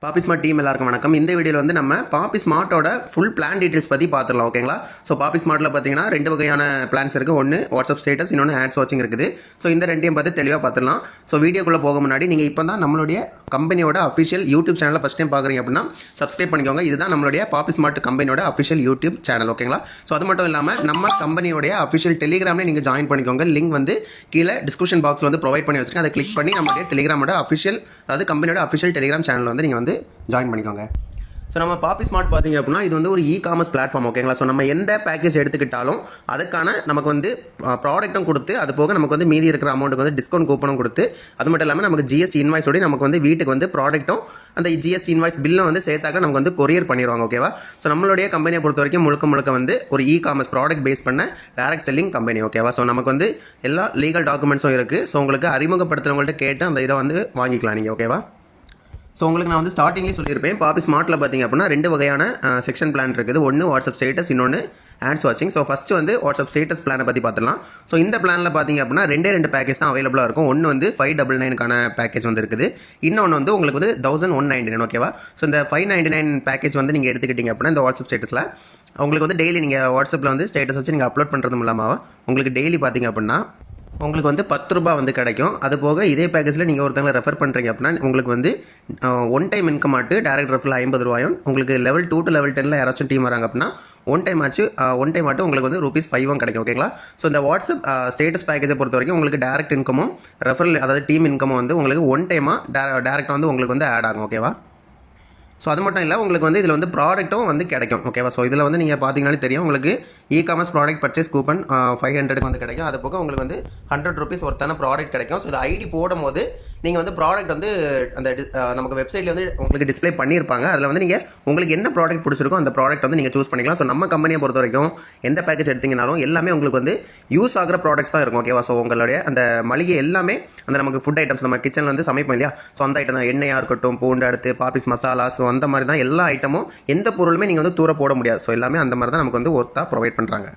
பாப்பி smart team எல்லாருக்கும் வணக்கம். இந்த வீடியோவில் வந்து நம்ம பாப்பி ஸ்மார்ட்டோட ஃபுல் பிளான் டீட்டெயில்ஸ் பற்றி பார்த்துடலாம். ஓகேங்களா? ஸோ பாப்பி ஸ்மார்ட்டில் பார்த்தீங்கன்னா 2 வகையான பிளான்ஸ் இருக்குது. ஒன்று வாட்ஸ்அப் ஸ்டேட்டஸ், இன்னொன்று ஆட்ஸ் வாட்சிங் இருக்குது. ஸோ இந்த ரெண்டையும் பார்த்து தெளிவாக பார்த்துடலாம். ஸோ வீடியோக்குள்ளே போக முன்னாடி நீங்கள் இப்போ தான் நம்மளுடைய கம்பெனியோட அஃபிஷியல் யூடியூப் சேனலில் ஃபஸ்ட் டைம் பார்க்குறீங்க அப்படின்னா சப்ஸ்கிரைப் பண்ணிக்கோங்க. இதுதான் நம்மளுடைய பாப்பி ஸ்மார்ட் கம்பெனியோட அஃபிஷியல் யூடியூப் சேனல். ஓகேங்களா? ஸோ அது மட்டும் இல்லாமல் நம்ம கம்பெனியோடைய அஃபிஷியல் டெலிகிராமில் நீங்கள் ஜாயின் பண்ணிக்கோங்க. லிங்க் வந்து கீழே டிஸ்கிரிப்ஷன் பாக்ஸில் வந்து ப்ரொவைட் பண்ணி வச்சுருக்கேன். அதை கிளிக் பண்ணி நம்மளுடைய டெலிகிராமோட அஃபிஷியல், அதாவது கம்பெனியோட அஃபிஷியல் டெலிகிராம் சேனலில் வந்து நீங்கள் வந்து ஜாயின் பண்ணிக்கோங்க. ஸோ நம்ம பாப்பி ஸ்மார்ட் பார்த்தீங்க அப்படின்னா இது வந்து ஒரு இ-காமர்ஸ் பிளாட்ஃபார்ம். ஓகேங்களா? ஸோ நம்ம எந்த பேக்கேஜ் எடுத்துக்கிட்டாலும் அதுக்கான நமக்கு வந்து ப்ராடக்ட்டும் கொடுத்து, அது போக நமக்கு வந்து மீதி இருக்கிற அமௌண்ட்டுக்கு வந்து டிஸ்கவுண்ட் கூப்பனும் கொடுத்து, அது மட்டும் இல்லாமல் நமக்கு ஜிஎஸ்டி இன்வாய்ஸோடு நமக்கு வந்து வீட்டுக்கு வந்து ப்ராடக்ட்டும் அந்த ஜிஎஸ்டி இன்வாய்ஸ் பில்லும் வந்து சேர்த்தாக்க நமக்கு வந்து கொரியர் பண்ணிடுவாங்க. ஓகேவா? ஸோ நம்மளுடைய கம்பெனியை பொறுத்த வரைக்கும் முழுக்க வந்து ஒரு இ-காமர்ஸ் ப்ராடக்ட் பேஸ் பண்ண டைரக்ட் செல்லிங் கம்பெனி. ஓகேவா? ஸோ நமக்கு வந்து எல்லா லீகல் டாக்குமெண்ட்ஸும் இருக்குது. ஸோ உங்களுக்கு அறிமுகப்படுத்துறவங்கள்ட்ட கேட்டு அந்த இதை வந்து வாங்கிக்கலாம் நீங்கள். ஓகேவா? ஸோ உங்களுக்கு நான் வந்து ஸ்டார்டிங்லேயே சொல்லியிருப்பேன், பாப்பி ஸ்மார்ட்டில் பார்த்தீங்க அப்படின்னா 2 வகையான செக்ஷன் பிளான் இருக்குது. ஒன்று வாட்ஸ்அப் ஸ்டேட்டஸ், இன்னொன்று ஆட்ஸ் வாட்சிங். ஸோ ஃபஸ்ட்டு வந்து வாட்ஸ்அப் ஸ்டேட்டஸ் பிளானை பற்றி பார்த்துலாம். ஸோ இந்த பிளானில் பார்த்தீங்க அப்படின்னா 2 பேக்கேஜ் தான் அவைலபிளாக இருக்கும். ஒன்று வந்து 599க்கான பேக்கேஜ் வந்து இருக்குது. இன்னொன்று வந்து உங்களுக்கு வந்து 1199. ஓகேவா? ஸோ இந்த 599 பேக்கேஜ் வந்து நீங்கள் எடுத்துக்கிட்டீங்க அப்படின்னா இந்த வாட்ஸ்அப் ஸ்டேட்டஸில் உங்களுக்கு வந்து டெய்லி நீங்கள் வாட்ஸ்அப்பில் வந்து ஸ்டேட்டஸ் வச்சு நீங்கள் அப்லோட் பண்ணுறது இல்லாமல் உங்களுக்கு டெய்லி பார்த்தீங்க அப்படின்னா உங்களுக்கு வந்து 10 ரூபா வந்து கிடைக்கும். அது போக இதே பேக்கேஜில் நீங்கள் ஒருத்தங்களை ரெஃபர் பண்ணுறீங்க அப்படின்னா உங்களுக்கு வந்து ஒன் டைம் இன்கம் ஆட்டு டேரக்ட் ரெஃபரில் 50 ரூபாயும், உங்களுக்கு லெவல் 2 to level 10 யாராச்சும் டீம் வராங்க அப்படின்னா ஒன் டைம் ஆட்டு உங்களுக்கு வந்து ₹5 கிடைக்கும். ஓகேங்களா? ஸோ இந்த வாட்ஸ்அப் ஸ்டேட்டஸ் பேக்கேஜை பொறுத்த வரைக்கும் உங்களுக்கு டேரக்ட் இன்கமும் ரெஃபரல், அதாவது டீம் இன்கமும் வந்து உங்களுக்கு ஒன் டைமாக டேரெக்டாக வந்து உங்களுக்கு வந்து ஆட் ஆகும். ஓகேவா? ஸோ அது மட்டும் இல்லை, உங்களுக்கு வந்து இதில் வந்து ப்ராடக்ட்டும் வந்து கிடைக்கும். ஓகேவா? ஸோ இதில் வந்து நீங்கள் பார்த்தீங்கன்னாலே தெரியும், உங்களுக்கு இ-காமர்ஸ் ப்ராடக்ட் பர்ச்சேஸ் கூப்பன் 500க்கு வந்து கிடைக்கும். அது போக உங்களுக்கு வந்து ₹100 ஒருத்தான ப்ராடக்ட் கிடைக்கும். ஸோ இது ஐடி போடும்போது நீங்கள் வந்து ப்ராடக்ட் வந்து அந்த நமக்கு வெப்சைட்டில் வந்து உங்களுக்கு டிஸ்பிளே பண்ணியிருப்பாங்க. அதில் வந்து நீங்கள் உங்களுக்கு என்ன ப்ராடக்ட் பிடிச்சிருக்கோ அந்த ப்ராடக்ட் வந்து நீங்கள் சூஸ் பண்ணிக்கலாம். ஸோ நம்ம கம்பெனியை பொறுத்த வரைக்கும் எந்த பேக்கேஜ் எடுத்தீங்கனாலும் எல்லாமே உங்களுக்கு வந்து யூஸ் ஆகிற ப்ராடக்ட்ஸ் தான் இருக்கும். ஓகேவா? ஸோ உங்களுடைய அந்த மளிகை எல்லாமே அந்த நமக்கு ஃபுட் ஐட்டம்ஸ், நம்ம கிச்சனில் வந்து சமைப்போம் இல்லையா? ஸோ அந்த ஐட்டம் தான், எண்ணெயாக இருக்கட்டும், பூண்டு, அடுத்து பாப்பிஸ் மசாலா, ஸோ அந்த மாதிரி தான் எல்லா ஐட்டமும், எந்த பொருளுமே நீங்கள் வந்து தூர போட முடியாது. ஸோ எல்லாமே அந்த மாதிரி தான் நமக்கு வந்து ஒர்த்தாக ப்ரொவைட் பண்ணுறாங்க.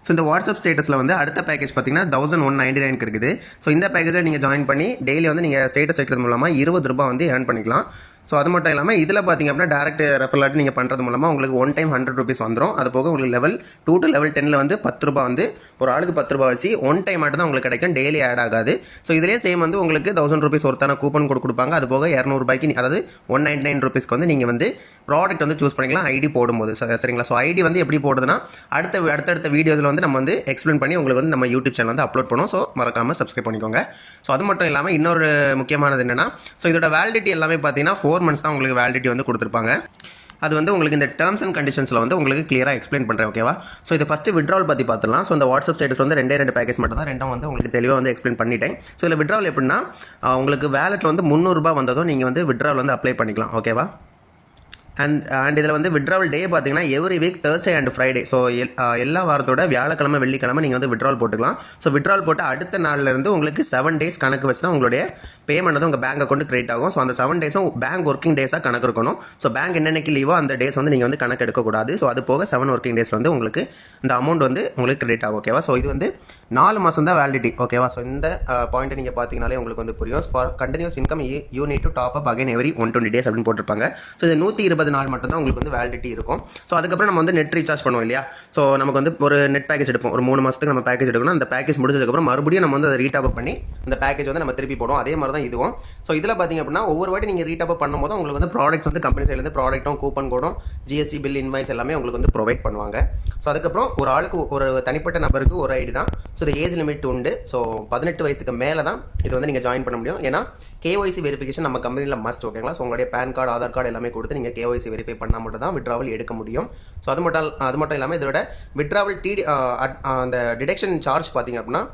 ஸோ இந்த வாட்ஸ்அப் ஸ்டேட்டஸில் வந்து அடுத்த பேக்கேஜ் பார்த்தீங்கன்னா 1199 இருக்குது. ஸோ இந்த பேக்கேஜில் நீங்கள் ஜாயின் பண்ணி டெய்லி வந்து நீங்கள் ஸ்டேட்டஸ் வைக்கிறது மூலமாக ₹20 வந்து ஏர்ன் பண்ணிக்கலாம். ஸோ அது மட்டும் இல்லாமல் இதில் பார்த்தீங்க அப்படின்னா டேரக்ட் ரெஃபரல் நீங்கள் பண்ணுறது மூலமாக உங்களுக்கு ஒன் டைம் ₹100 வந்துடும். அது போக உங்களுக்கு லெவல் 2 to level 10 வந்து ₹10 வந்து ஒரு ஆளுக்கு ₹10 வச்சு ஒன் டைம் மட்டும் தான் உங்களுக்கு கிடைக்கும், டெய்லி ஆட் ஆகாது. ஸோ இதிலே சேம் வந்து உங்களுக்கு ₹1000 ஒருத்தான கூப்பன் கொடுப்பாங்க. அது போக ₹200, அதாவது ₹199 வந்து நீங்கள் வந்து ப்ராடக்ட் வந்து சூஸ் பண்ணிக்கலாம் ஐடி போடும்போது. சரிங்களா? ஸோ ஐடி வந்து எப்படி போடுதுன்னா அடுத்தடுத்த வீடியோவில் வந்து நம்ம வந்து எக்ஸ்பிளைன் பண்ணி உங்களுக்கு வந்து நம்ம யூடியூப் சேனல் வந்து அப்லோட் பண்ணுவோம். ஸோ மறக்காமல் சப்ஸ்கிரைப் பண்ணிக்கோங்க. ஸோ அது மட்டும் இல்லாமல் இன்னொரு முக்கியமானது என்னென்னா, ஸோ இதோட வேலிடிட்டி எல்லாமே பார்த்தீங்கன்னா 4 months தான் உங்களுக்கு வேலிடிட்டி வந்து கொடுத்துருப்பாங்க. அது வந்து உங்களுக்கு இந்த டேர்ம்ஸ் அண்ட் கண்டிஷன்ஸில் வந்து உங்களுக்கு கிளியராக எக்ஸ்பிளைன் பண்ணுறேன். ஓகேவா? ஸோ இது ஃபஸ்ட்டு விட்ராவல் பற்றி பார்த்துலாம். ஸோ இந்த வாட்ஸ்அப் ஸ்டேட்டஸ் வந்து 2 பேக்கேஜ் மட்டும் தான், ரெண்டும் வந்து உங்களுக்கு தெளிவாக வந்து எக்ஸ்பிளைன் பண்ணிட்டேன். ஸோ இதில் விட்ராவல் எப்படின்னா உங்களுக்கு வேலெட்டில் வந்து ₹300 வந்ததும் நீங்கள் வந்து விட்ராவல் வந்து அப்ளை பண்ணிக்கலாம். ஓகேவா? அண்ட் இதில் வந்து விட்ராவல் டே பார்த்தீங்கன்னா every week Thursday and Friday. So எல்லா வாரத்தோட வியாழக்கிழமை வெள்ளிக்கிழமை நீங்கள் வந்து விட்ராவல் போட்டுக்கலாம். ஸோ விட்ராவல் போட்டு அடுத்த நாள்லேருந்து உங்களுக்கு 7 days கணக்கு வச்சு தான் உங்களுடைய பேமெண்ட் வந்து உங்கள் பேங்க் அக்கௌண்ட் கிரியேட் ஆகும். ஸோ அந்த 7 days பேங்க் ஒர்க்கிங் டேஸாக கணக்கு இருக்கணும். ஸோ பேங்க் என்னென்னைக்கு லீவோ அந்த டேஸ் வந்து நீங்கள் வந்து கணக்கு எடுக்கக்கூடாது. ஸோ அது போக 7 working days வந்து உங்களுக்கு இந்த அமௌண்ட் வந்து உங்களுக்கு கிரெடிட் ஆகும். ஓகேவா? ஸோ இது வந்து 4 மாதம் தான் வேலிடிட்டி. ஓகேவா? ஸோ இந்த பாயிண்ட்டை நீங்கள் பார்த்தீங்கனாலே உங்களுக்கு வந்து புரியும். For continuous income you need to top up again every 120 days அப்படின்னு போட்டிருப்பாங்க. ஸோ இது 120 நாள் மட்டும் தான் உங்களுக்கு வந்து வேலிடிட்டி இருக்கும். ஸோ அதுக்கப்புறம் நம்ம வந்து நெட் ரீசார்ஜ் பண்ணுவோம் இல்லையா? ஸோ நமக்கு வந்து ஒரு நெட் பேக்கேஜ் எடுப்போம், ஒரு 3 மாதத்துக்கு நம்ம பேக்கேஜ் எடுக்கணும். அந்த பேக்கேஜ் முடிஞ்சதுக்கப்புறம் மறுபடியும் நம்ம வந்து அதை ரீடாப் பண்ணி அந்த பேக்கேஜ் வந்து நம்ம திருப்பி போடுவோம். அதே மாதிரி தான் இதுவும். ஸோ இதில் பார்த்தீங்க அப்படின்னா ஒவ்வொரு வாட்டி நீங்கள் ரீடாப் பண்ணும்போது உங்களுக்கு வந்து ப்ராடக்ட்ஸ் வந்து கம்பெனி சைட்லேருந்து ப்ராடக்ட்டும் கூப்பன் கோடும் ஜிஎஸ்டி பில் இன்வாய்ஸ் எல்லாமே உங்களுக்கு வந்து ப்ரொவைட் பண்ணுவாங்க. ஸோ அதுக்கப்புறம் ஒரு ஆளுக்கு ஒரு தனிப்பட்ட நபருக்கு ஒரு ஐடி தான். ஸோ இது ஏஜ் லிமிட் உண்டு. ஸோ 18 வயசுக்கு மேலே தான் இது வந்து நீங்கள் ஜாயின் பண்ண முடியும். ஏன்னா KYC வெரிஃபிகேஷன் நம்ம கம்பெனியில் மஸ்ட். ஓகேங்களா? ஸோ உங்களுடைய பேன் கார்டு, ஆதார் கார்டு எல்லாமே கொடுத்து நீங்கள் KYC வெரிஃபை பண்ணால் மட்டும் தான் விட்ராவல் எடுக்க முடியும். ஸோ அது மட்டும் இல்லாமல் இதோட விட்ராவல் அந்த டிடக்ஷன் சார்ஜ் பார்த்தீங்க அப்படின்னா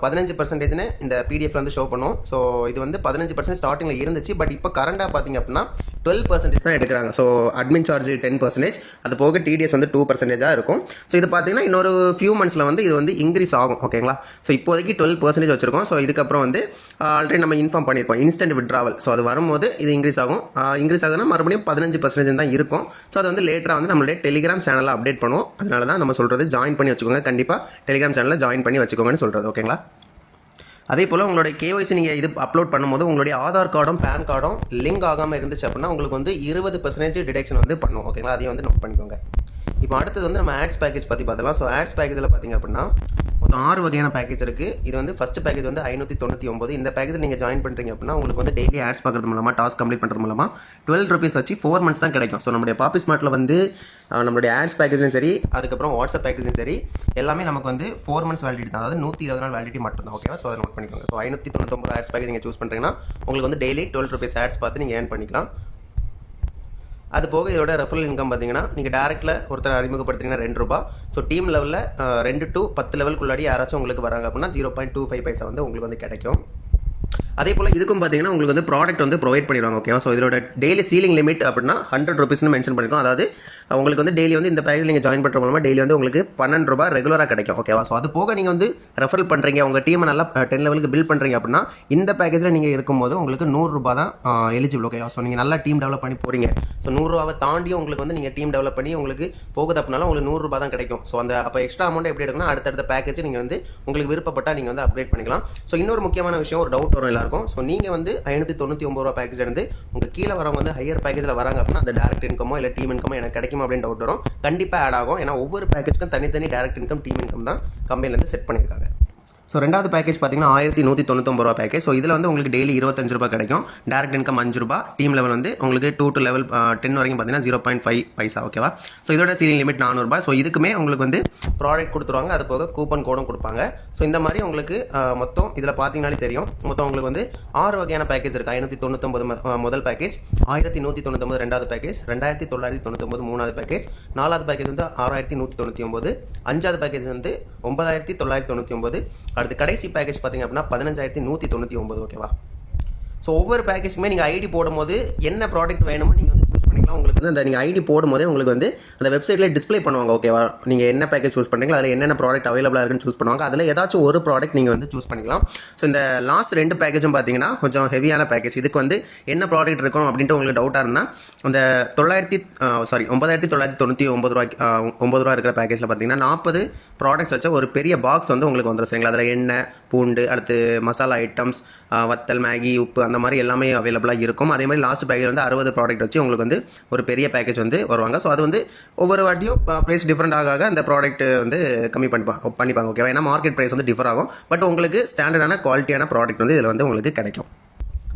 15% இந்த பிடிஎஃப்ல வந்து ஷோ பண்ணும். ஸோ இது வந்து 15% ஸ்டார்டிங்கில் இருந்துச்சு. பட் இப்போ கரண்டாக பார்த்தீங்க அப்படின்னா 12% தான் எடுக்கிறாங்க. ஸோ அட்மின் சார்ஜ் 10%, அது போக டிடிஎஸ் வந்து 2% இருக்கும். ஸோ இது பார்த்தீங்கன்னா இன்னொரு ஃபியூ மந்த்ஸில் வந்து இது வந்து இன்க்ரீஸ் ஆகும். ஓகேங்களா? ஸோ இப்போதைக்கு 12% வச்சுருக்கோம். ஸோ இதுக்கப்புறம் வந்து ஆல்ரெடி நம்ம இன்ஃபார்ம் பண்ணியிருப்போம் இன்ஸ்டன்ட் விட்ராவல். ஸோ அது வரும்போது இது இன்க்ரீஸ் ஆகும். இன்க்ரீஸ் ஆகுதுன்னா மறுபடியும் 15% தான் இருக்கும். ஸோ அது வந்து லேட்டராக வந்து நம்மளுடைய டெலிகிராம் சேனலில் அப்டேட் பண்ணுவோம். அதனால தான் நம்ம சொல்கிறது ஜாயின் பண்ணி வச்சுக்கோங்க. கண்டிப்பாக டெலிகிராம் சேனலில் ஜாயின் பண்ணி வச்சுக்கோங்கன்னு சொல்கிறது. ஓகேங்களா? அதே போல் உங்களுடைய கேஒய்சி நீங்கள் இது அப்லோட் பண்ணும்போது உங்களுடைய ஆதார் கார்டும் பேன் கார்டும் லிங்க் ஆகாமல் இருந்துச்சு அப்படின்னா உங்களுக்கு வந்து 20% டிடெக்ஷன் வந்து பண்ணும். ஓகேங்களா, அதையும் வந்து நோட் பண்ணிக்கோங்க. இப்போ அடுத்தது வந்து நம்ம ஆட்ஸ் பேக்கேஜ் பற்றி பார்த்துக்கலாம். ஸோ ஆட்ஸ் பேக்கேஜில் பார்த்திங்க அப்படின்னா மொத்தம் 6 வகையான பேக்கேஜ் இருக்குது. இது வந்து ஃபஸ்ட்டு பேக்கேஜ் வந்து 599. இந்த பேக்கேஜ் நீங்கள் ஜாயின் பண்ணுறீங்க அப்படின்னா உங்களுக்கு வந்து டெய்லி ஆட்ஸ் பார்க்குறது மூலமாக டாஸ்க் கம்ப்ளீட் பண்ணுறது மூலமாக 12 rupees வச்சு 4 months தான் கிடைக்கும். ஸோ நம்மளுடைய பாப்பி ஸ்மார்ட்டில் வந்து நம்மளுடைய ஆட்ஸ் பேக்கேஜ்லையும் சரி, அதுக்கப்புறம் வாட்ஸ்அப் பேக்கேஜ்லையும் சரி, எல்லாமே நமக்கு வந்து 4 months வேலிடிட்டி தான். அதாவது 120 நாள் வேலிடிட்டி மட்டும் தான். ஓகேவா, ஸோ அதை நோட் பண்ணிக்கோங்க. ஸோ 599 ஆட்ஸ் பேக்கேஜ் நீங்கள் சூஸ் பண்ணுறீங்கன்னா உங்களுக்கு வந்து டெய்லி 12 rupees ஆட்ஸ் பார்த்து நீங்கள் ஏர்ன் பண்ணிக்கலாம். அது போக இதோட ரெஃபரல் இன்கம் பார்த்தீங்கன்னா நீங்கள் டேரெக்டில் ஒருத்தர் அறிமுகப்படுத்திங்கன்னா 2 ரூபா. ஸோ டீம் லெவலில் 2 to 10 லெவலுக்குள்ளாடி யாராச்சும் உங்களுக்கு வராங்க அப்படின்னா 0.25 பைசா வந்து உங்களுக்கு வந்து கிடைக்கும். அதே போல் இதுக்கும் பார்த்தீங்கன்னா உங்களுக்கு வந்து ப்ராடக்ட் வந்து ப்ரொவைட் பண்ணிடுவாங்க. ஓகேவா, ஸோ இதோட டெய்லி சீலிங் லிமிட் அப்படின்னா 100 rupeesனு மென்ஷன் பண்ணிருக்கோம். அதாவது உங்களுக்கு வந்து டெய்லி வந்து இந்த பேக்கேஜ் நீங்கள் ஜாயின் பண்ணுற மூலமாக டெய்லி வந்து உங்களுக்கு 12 ரூபா ரெகுலராக கிடைக்கும். ஓகேவா, ஸோ அது போக நீங்கள் வந்து ரெஃபரல் பண்ணுறீங்க, உங்கள் டீமை நல்லா 10 லெவலுக்கு பில்ட் பண்ணுறீங்க அப்படின்னா இந்த பேக்கேஜில் நீங்கள் இருக்கும்போது உங்களுக்கு 100 ரூபா தான் எலிஜிபிள். ஓகேவா, ஸோ நீங்கள் நல்லா டீம் டெவலப் பண்ணி போகிறீங்க. ஸோ 100 ரூபாவை தாண்டியும் உங்களுக்கு வந்து நீங்கள் டீம் டெவலப் பண்ணி உங்களுக்கு போகுது அப்படின்னாலும் உங்களுக்கு 100 ரூபா தான் கிடைக்கும். ஸோ அந்த அப்போ எக்ஸ்ட்ரா அமௌண்ட் எப்படி எடுக்கணும், அடுத்தடுத்த பேக்கேஜ் நீங்கள் வந்து உங்களுக்கு விருப்பப்பட்டால் நீங்கள் வந்து அப்கிரேட் பண்ணிக்கலாம். ஸோ இன்னொரு முக்கியமான விஷயம், ஒரு டவுட் வரும் எல்லாருக்கும். ஸோ நீங்கள் வந்து 599 ரூபா பேக்கேஜ் இருந்து உங்கள் கீழே வரவங்க வந்து ஹையர் பேக்கேஜில் வராங்க அப்படின்னா அந்த டேரக்ட் இன்கமோ இல்லை டீம் இன்கமோ எனக்கு கிடைக்குமா அப்படின்னு டவுட் வரும். கண்டிப்பாக ஆட் ஆகும். ஏன்னா ஒவ்வொரு பேக்கேஜுக்கும் தனித்தனி டேரக்ட் இன்கம், டீம் இன்கம் தான் கம்பெனிலேருந்து செட் பண்ணியிருக்காங்க. ஸோ ரெண்டாவது பேக்கேஜ் பார்த்தீங்கன்னா 1199 ரூபா பேக்கேஜ். ஸோ இதில் வந்து உங்களுக்கு டெய்லி 25 ரூபா கிடைக்கும். டேரக்ட் இன்கம் 5 ரூபா. டீம் லெவல் வந்து உங்களுக்கு 2 to level 10 வரைக்கும் பார்த்தீங்கன்னா 0.5 பைசா. ஓகேவா, ஸோ இதோட சீலிங் லிமிட் 400 ரூபாய். ஸோ இதுக்குமே உங்களுக்கு வந்து ப்ராடக்ட் கொடுத்துருவாங்க, அது போக கூப்பன் கோடும் கொடுப்பாங்க. ஸோ இந்த மாதிரி உங்களுக்கு மொத்தம் இதில் பார்த்தீங்கன்னாலே தெரியும், மொத்தம் உங்களுக்கு வந்து 6 வகையான பேக்கேஜ் இருக்குது. 599 முதல் பேக்கேஜ், 1199 ரெண்டாவது பேக்கேஜ், 2999 மூணாவது பேக்கேஜ், நாலாவது பேக்கேஜ் வந்து 6199, அஞ்சாவது பேக்கேஜ் வந்து 9999, அடுத்து கடைசி பேக்கேஜ் பார்த்தீங்க அப்படின்னா 15199. ஓகேவா, ஸோ ஒவ்வொரு பேக்கேஜுக்குமே நீங்கள் ஐடி போடும்போது என்ன ப்ராடக்ட் வேணுமோ நீங்கள் வந்து சூஸ் பண்ணிக்கலாம். உங்களுக்கு வந்து அந்த நீங்கள் ஐடி போடும்போதே உங்களுக்கு வந்து அந்த வெப்சைட்டில் டிஸ்பிளே பண்ணுவாங்க. ஓகேவா, நீங்கள் என்ன பேக்கேஜ் சூஸ் பண்ணுறீங்களோ அதில் என்னென்ன ப்ராடக்ட் அவைலபிளாக இருக்குன்னு சூஸ் பண்ணுவாங்க. அதில் ஏதாச்சும் ஒரு ப்ராடக்ட் நீங்கள் வந்து சூஸ் பண்ணிக்கலாம். ஸோ இந்த லாஸ்ட் 2 பேக்கேஜும் பார்த்தீங்கன்னா கொஞ்சம் ஹெவியான பேக்கேஜ். இதுக்கு வந்து என்ன ப்ராடக்ட் இருக்கும் அப்படின்ட்டு உங்களுக்கு டவுட்டாக இருந்தால் அந்த 9999 ரூபாய்க்கு 9 ரூபா இருக்கிற பேக்கேஜில் பார்த்தீங்கன்னா 40 ப்ராடக்ட்ஸ் வச்ச ஒரு பெரிய பாக்ஸ் வந்து உங்களுக்கு வந்துடும். சரிங்களா, அதில் எண்ணெய், பூண்டு, அடுத்து மசாலா ஐட்டம்ஸ், வத்தல், மேகி, உப்பு, அந்த மாதிரி எல்லாமே அவைலபிளாக இருக்கும். அதே மாதிரி லாஸ்ட் பேக்கேஜ் வந்து 60 ப்ராடக்ட் வச்சு உங்களுக்கு வந்து ஒரு பெரிய பேக்கேஜ் வந்து வருவாங்க. ஸோ அது வந்து ஒவ்வொரு வாட்டியும் ப்ரைஸ் டிஃப்ரெண்ட் ஆக அந்த ப்ராடக்ட் வந்து கம்மி பண்ணிப்பாங்க. ஓகேவா, ஏன்னா மார்க்கெட் ப்ரைஸ் வந்து டிஃபர் ஆகும். பட் உங்களுக்கு ஸ்டாண்டர்டான குவாலிட்டியான ப்ராடக்ட் வந்து இதில் வந்து உங்களுக்கு கிடைக்கும்.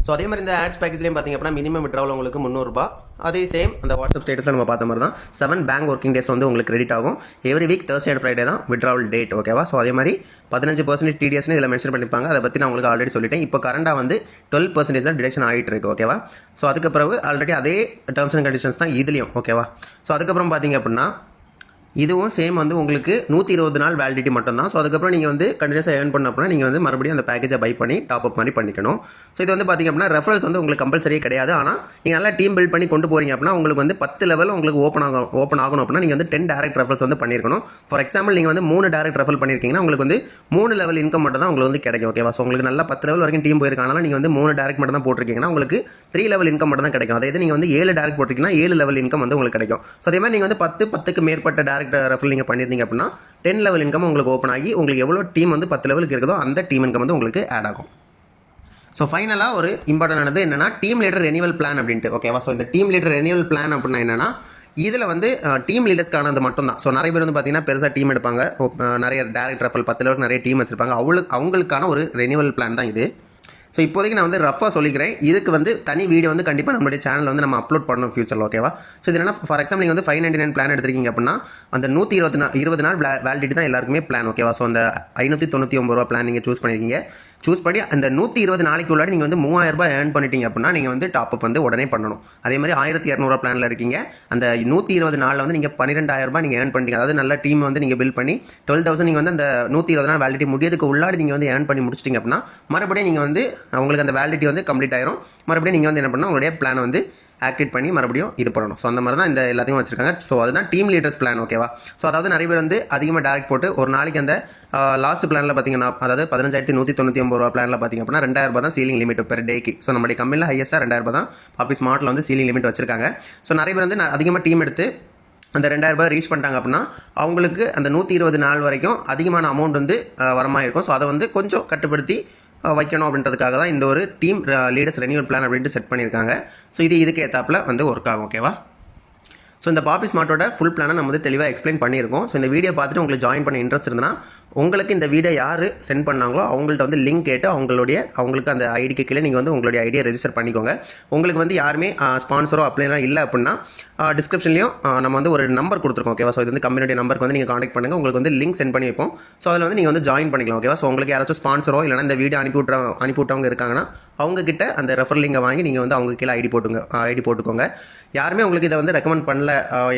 ஸோ அதே மாதிரி இந்த ஆட்ஸ் பேக்கேஜ்லேயும் பார்த்தீங்க அப்படின்னா மினிமம் விட்ராவல் உங்களுக்கு 300 ரூபா. அதே சேம் அந்த வாட்ஸ்அப் ஸ்டேட்டஸில் நம்ம பார்த்த மாதிரி தான் 7 பேங்க் ஒர்க்கிங் டேஸ் வந்து உங்களுக்கு கிரெடிட் ஆகும். Every week Thursday and Friday தான் விட்ராவல் டேட். ஓகேவா, ஸோ அதே மாதிரி 15% TDSன்னு இதில் மென்ஷன் பண்ணியிருப்பாங்க. அதை பற்றி நான் உங்களுக்கு ஆல்ரெடி சொல்லிட்டேன். இப்போ கரண்டாக வந்து 12% தான் டிடக்ஷன் ஆகிட்டு இருக்கு. ஓகேவா, ஸோ அதுக்கப்புறம் ஆல்ரெடி அதே டேர்ம்ஸ் அண்ட் கண்டிஷன்ஸ் தான் இதுலேயும். ஓகேவா, ஸோ அதுக்கப்புறம் பார்த்தீங்க அப்படின்னா இதுவும் சேம் வந்து உங்களுக்கு 120 நாள் வேலிடிட்டி மட்டும் தான். ஸோ அதுக்கப்புறம் நீங்கள் வந்து கண்டினியூஸாக ஏர்ன் பண்ண அப்படின்னா நீங்கள் வந்து மறுபடியும் அந்த பேக்கேஜை பை பண்ணி டாப் அப் மாதிரி பண்ணிக்கணும். ஸோ இது வந்து பார்த்திங்க அப்படின்னா ரெஃபரல்ஸ் வந்து உங்களுக்கு கம்பல்சரியே கிடையாது. ஆனால் நீங்கள் நல்லா டீம் பில்ட் பண்ணி கொண்டு போகிறீங்க அப்படின்னா உங்களுக்கு வந்து 10 லெவல் உங்களுக்கு ஓப்பன் ஆகணும் அப்படின்னா நீங்கள் வந்து 10 டேரக்ட் ரெஃபரல்ஸ் வந்து பண்ணியிருக்கணும். ஃபார் எக்ஸாம்பிள் நீங்கள் வந்து 3 டேரக்ட் ரெஃபரல் பண்ணியிருக்கீங்கன்னா உங்களுக்கு வந்து 3 லெவல் இன்கம் மட்டும் தான் உங்களுக்கு வந்து கிடைக்கும். ஓகேவா, ஸோ உங்களுக்கு நல்லா 10 லெவல் வரைக்கும் டீம் போயிருக்காங்க, நீங்கள் வந்து 3 டேரக்ட் மட்டும் தான் போட்டிருக்கீங்கன்னா உங்களுக்கு 3 லெவல் இன்கம் மட்டும் தான் கிடைக்கும். அதே நீங்கள் வந்து 7 டேரக்ட் போட்டிருக்கீங்கன்னா 7 லெவல் இன்கம் வந்து உங்களுக்கு கிடைக்கும். ஸோ அதே மாதிரி நீங்கள் வந்து 10க்கு மேற்பட்ட டேரக்ட் ரெஃபரல் நீங்கள் பண்ணியிருந்தீங்க அப்படின்னா 10 லெவல் இன்கம் உங்களுக்கு ஓப்பன் ஆகி உங்களுக்கு எவ்வளோ டீம் வந்து 10 லெவலுக்கு இருக்குதோ அந்த டீம் இன்கம் வந்து உங்களுக்கு ஆட் ஆகும். ஸோ ஃபைனலாக ஒரு இம்பார்ட்டன்டானது என்னன்னா டீம் லீடர் ரெனியூவல் பிளான் அப்படின்ட்டு. ஓகேவா, ஸோ இந்த டீம் லீடர் ரெனியூவல் பிளான் அப்படின்னா என்னன்னா இதில் வந்து டீம் லீடர்ஸ்க்கானது மட்டும் தான். ஸோ நிறைய பேர் வந்து பார்த்தீங்கன்னா பெருசாக டீம் எடுப்பாங்க, நிறைய டேரக்ட் ரெஃபரல் 10 லெவலுக்கு நிறைய டீம் வச்சிருப்பாங்க. அவங்களுக்கான ஒரு ரெனியூவல் பிளான் தான் இது. ஸோ இப்போதைக்கு நான் வந்து ரஃபாக சொல்லிக்கிறேன். இதுக்கு வந்து தனி வீடியோ வந்து கண்டிப்பாக நம்மளுடைய சேனலில் வந்து நம்ம அப்லோட் பண்ணணும் ஃபியூச்சரில். ஓகேவா, ஸோ இது என்ன ஃபார் எக்ஸாம்பிள் நீங்கள் வந்து 599 பிளான் எடுத்திருக்கீங்க அப்படின்னா அந்த 120 நாள் வேலிடிட்டி தான் எல்லாருக்குமே பிளான். ஓகேவா, ஸோ அந்த 599 ரூபா பிளான் நீங்கள் சூஸ் பண்ணி அந்த 120 நாளைக்கு உள்ளாடி நீங்கள் வந்து 3000 ரூபாய் ஏர்ன் பண்ணிட்டீங்க அப்படின்னா நீங்கள் வந்து டாப் அப் வந்து உடனே பண்ணணும். அதே மாதிரி 1200 ரூபா பிளானில் இருக்கீங்க, அந்த 120 நாளில் வந்து நீங்கள் 12000 ரூபாய் நீங்கள் ஏர்ன் பண்ணிட்டீங்க. அதாவது நல்ல டீம் வந்து நீங்கள் பில்ட் பண்ணி 12,000 நீங்கள் வந்து அந்த 120 நாள் வேலிடிட்டி முடியதுக்கு உள்ளாடி நீங்கள் வந்து ஏர்ன் பண்ணி முடிச்சிட்டிங்க அப்படின்னா மறுபடியும் நீங்கள் வந்து உங்களுக்கு அந்த வேலிடிட்டி வந்து கம்ப்ளீட் ஆயிரும். மறுபடியும் நீங்கள் வந்து என்ன பண்ணணும், உங்களுடைய பிளான் வந்து ஆக்டிவேட் பண்ணி மறுபடியும் இது பண்ணணும். ஸோ அந்த மாதிரி தான் இந்த எல்லாத்தையும் வச்சிருக்காங்க. ஸோ அதுதான் டீம் லீடர்ஸ் பிளான். ஓகேவா, ஸோ அதாவது நிறைய பேர் வந்து அதிகமாக டேரக்ட் போட்டு ஒரு நாளைக்கு அந்த லாஸ்ட் பிளானில் பார்த்தீங்கன்னா அதாவது 15,199 ரூபா பிளானில் பார்த்தீங்க அப்படின்னா 2000 ரூபா தான் சீலிங் லிமிட் பெர் டேக்கு. ஸோ நம்மளுடைய கம்பெனியில் ஹையஸ்ட்டாக 2000 ரூபா தான் பாப்பி ஸ்மார்ட்டில் வந்து சீலிங் லிமிட் வச்சிருக்காங்க. ஸோ நிறைய பேர் வந்து அதிகமாக டீம் எடுத்து அந்த 2000 ரூபாய் ரீச் பண்ணிட்டாங்க அப்படின்னா அவங்களுக்கு அந்த 120 நாள் வரைக்கும் அதிகமான அமௌண்ட் வந்து வரமாக இருக்கும். ஸோ அதை வந்து கொஞ்சம் கட்டுப்படுத்தி வைக்கணும் அப்படின்றதுக்காக தான் இந்த ஒரு டீம் லீடர்ஸ் ரெனியூவல் பிளான் அப்படின்ட்டு செட் பண்ணியிருக்காங்க. ஸோ இதுக்கு ஏற்றாப்பில் வந்து ஒர்க் ஆகும். ஓகேவா? ஸோ இந்த பாப்பி ஸ்மார்ட்டோட ஃபுல் பிளானை நம்ம வந்து தெளிவாக எக்ஸ்பிளைன் பண்ணியிருக்கோம். ஸோ இந்த வீடியோ பார்த்துட்டு உங்களுக்கு ஜாயின் பண்ண இன்ட்ரெஸ்ட் இருந்தால் உங்களுக்கு இந்த வீடியோ யார் சென்ட் பண்ணாங்களோ அவங்கள்ட்ட வந்து லிங்க் கேட்டு அவங்களுக்கு அந்த ஐடிக்கு கீழே நீங்கள் வந்து உங்களுடைய ஐடியை ரெஜிஸ்டர் பண்ணிக்கோங்க. உங்களுக்கு வந்து யாருமே ஸ்பான்சரோ அப்ளைலாம் இல்லை அப்படின்னா டிஸ்கிரிப்ஷன்லையும் நம்ம வந்து ஒரு நம்பர் கொடுத்துருக்கோம். ஓகேவா? ஸோ இது வந்து கம்பெனியோட நம்பருக்கு வந்து நீங்கள் காண்டாக்ட் பண்ணுங்கள். உங்களுக்கு வந்து லிங்க் சென்ட் பண்ணி வைப்போம். ஸோ அதில் வந்து நீங்கள் வந்து ஜாயின் பண்ணிக்கலாம். ஓகேவா? ஸோ உங்களுக்கு யாராச்சும் ஸ்பான்சரோ இல்லைனா இந்த வீடியோ அனுப்பிவிட்டவங்க இருக்காங்கன்னா அவங்கக்கிட்ட அந்த ரெஃபர் லிங்கை வாங்கி நீங்கள் வந்து அவங்க கீழே ஐடி போட்டுக்கோங்க. யாருமே உங்களுக்கு இதை வந்து ரெக்கமெண்ட் பண்ணல,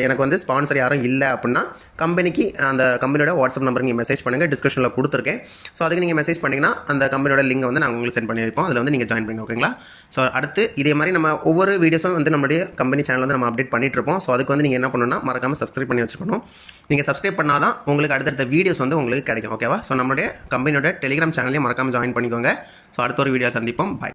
எனக்கு வந்து ஸ்பான்சர் யாரும் இல்லை அப்படின்னா கம்பெனிக்கு அந்த கம்பெனியோட வாட்ஸ்அப் நம்பருக்கு நீங்கள் மெசேஜ் பண்ணுங்கள். டிஸ்கிரிப்ஷனில் கொடுத்துருக்கேன். ஸோ அதுக்கு நீங்கள் மெசேஜ் பண்ணிங்கன்னா அந்த கம்பெனியோட லிங்கை வந்து நாங்கள் உங்களுக்கு சென்ட் பண்ணி வைப்போம். அதில் வந்து நீங்கள் ஜாயின் பண்ணுங்க. ஓகேங்களா? ஸோ அடுத்து இதே மாதிரி நம்ம ஒவ்வொரு வீடியோஸும் வந்து நம்மளுடைய கம்பெனி சேனல் வந்து நம்ம அப்டேட் பண்ணிட்டுருப்போம். ஸோ அதுக்கு வந்து நீங்கள் என்ன பண்ணணும்னா மறக்காமல் சப்ஸ்கிரைப் பண்ணி வச்சுக்கணும். நீங்கள் சப்ஸ்கிரைப் பண்ணால் தான் உங்களுக்கு அடுத்தடுத்த வீடியோஸ் வந்து உங்களுக்கு கிடைக்கும். ஓகேவா? ஸோ நம்மளுடைய கம்பெனியோட டெலிகிராம் சேனலையும் மறக்காமல் ஜாயின் பண்ணிக்கோங்க. ஸோ அடுத்த ஒரு வீடியோ சந்திப்போம். பாய்.